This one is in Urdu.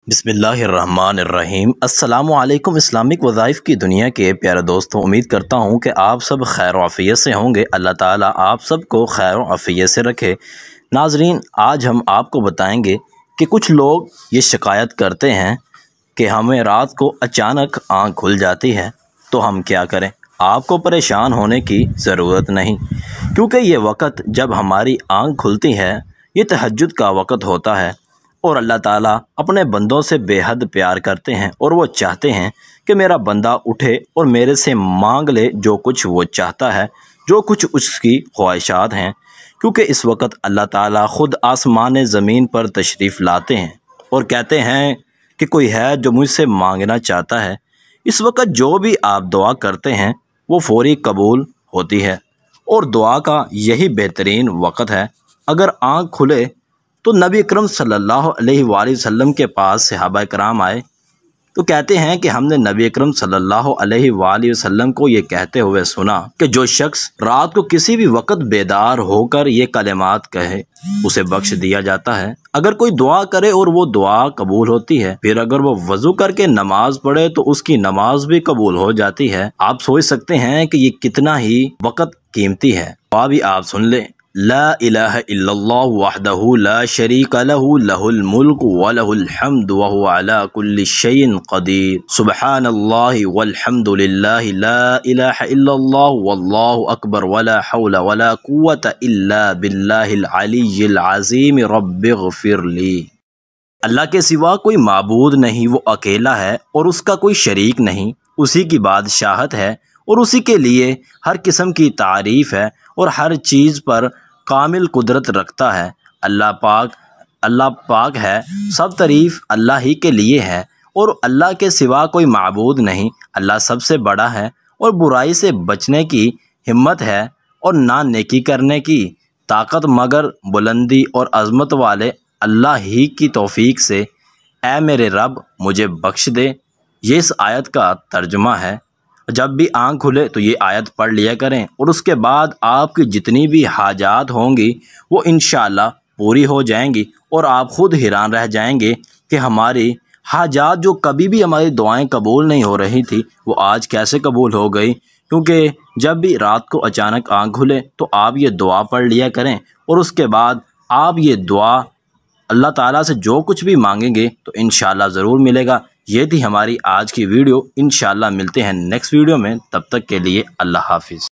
بسم اللہ الرحمن الرحیم۔ السلام علیکم اسلامک وظائف کی دنیا کے پیارے دوستوں، امید کرتا ہوں کہ آپ سب خیر و عافیت سے ہوں گے۔ اللہ تعالیٰ آپ سب کو خیر و عافیت سے رکھے۔ ناظرین، آج ہم آپ کو بتائیں گے کہ کچھ لوگ یہ شکایت کرتے ہیں کہ ہمیں رات کو اچانک آنکھ کھل جاتی ہے تو ہم کیا کریں۔ آپ کو پریشان ہونے کی ضرورت نہیں، کیونکہ یہ وقت جب ہماری آنکھ کھلتی ہے یہ تہجد کا وقت ہوتا ہے، اور اللہ تعالیٰ اپنے بندوں سے بے حد پیار کرتے ہیں، اور وہ چاہتے ہیں کہ میرا بندہ اٹھے اور میرے سے مانگ لے جو کچھ وہ چاہتا ہے، جو کچھ اس کی خواہشات ہیں، کیونکہ اس وقت اللہ تعالیٰ خود آسمان زمین پر تشریف لاتے ہیں اور کہتے ہیں کہ کوئی ہے جو مجھ سے مانگنا چاہتا ہے۔ اس وقت جو بھی آپ دعا کرتے ہیں وہ فوری قبول ہوتی ہے، اور دعا کا یہی بہترین وقت ہے۔ اگر آنکھ کھلے تو نبی اکرم صلی اللہ علیہ وآلہ وسلم کے پاس صحابہ کرام آئے تو کہتے ہیں کہ ہم نے نبی اکرم صلی اللہ علیہ وآلہ وسلم کو یہ کہتے ہوئے سنا کہ جو شخص رات کو کسی بھی وقت بیدار ہو کر یہ کلمات کہے اسے بخش دیا جاتا ہے۔ اگر کوئی دعا کرے اور وہ دعا قبول ہوتی ہے، پھر اگر وہ وضو کر کے نماز پڑھے تو اس کی نماز بھی قبول ہو جاتی ہے۔ آپ سوچ سکتے ہیں کہ یہ کتنا ہی وقت قیمتی ہے۔ دعا بھی آپ سن لیں۔ لا الہ الا اللہ وحدہ لا شریک لہ لہ الملک ولہ الحمد وہو علی کل شیء قدیر، سبحان اللہ والحمد للہ لا الہ الا اللہ واللہ اکبر ولا حول ولا قوة الا باللہ العلی العظیم رب اغفر لی۔ اللہ کے سوا کوئی معبود نہیں، وہ اکیلا ہے اور اس کا کوئی شریک نہیں، اسی کی بادشاہت ہے اور اسی کے لیے ہر قسم کی تعریف ہے، اور ہر چیز پر کامل قدرت رکھتا ہے۔ اللہ پاک ہے، سب تعریف اللہ ہی کے لیے ہے، اور اللہ کے سوا کوئی معبود نہیں۔ اللہ سب سے بڑا ہے، اور برائی سے بچنے کی ہمت ہے اور نہ نیکی کرنے کی طاقت مگر بلندی اور عظمت والے اللہ ہی کی توفیق سے۔ اے میرے رب مجھے بخش دے، یہ اس آیت کا ترجمہ ہے۔ جب بھی آنکھ کھلے تو یہ آیت پڑھ لیا کریں، اور اس کے بعد آپ کی جتنی بھی حاجات ہوں گی وہ انشاءاللہ پوری ہو جائیں گی، اور آپ خود حیران رہ جائیں گے کہ ہماری حاجات جو کبھی بھی ہماری دعائیں قبول نہیں ہو رہی تھی وہ آج کیسے قبول ہو گئی۔ کیونکہ جب بھی رات کو اچانک آنکھ کھلے تو آپ یہ دعا پڑھ لیا کریں، اور اس کے بعد آپ یہ دعا اللہ تعالیٰ سے جو کچھ بھی مانگیں گے تو انشاءاللہ ضرور ملے گا۔ یہ تھی ہماری آج کی ویڈیو، انشاءاللہ ملتے ہیں نیکسٹ ویڈیو میں، تب تک کے لیے اللہ حافظ۔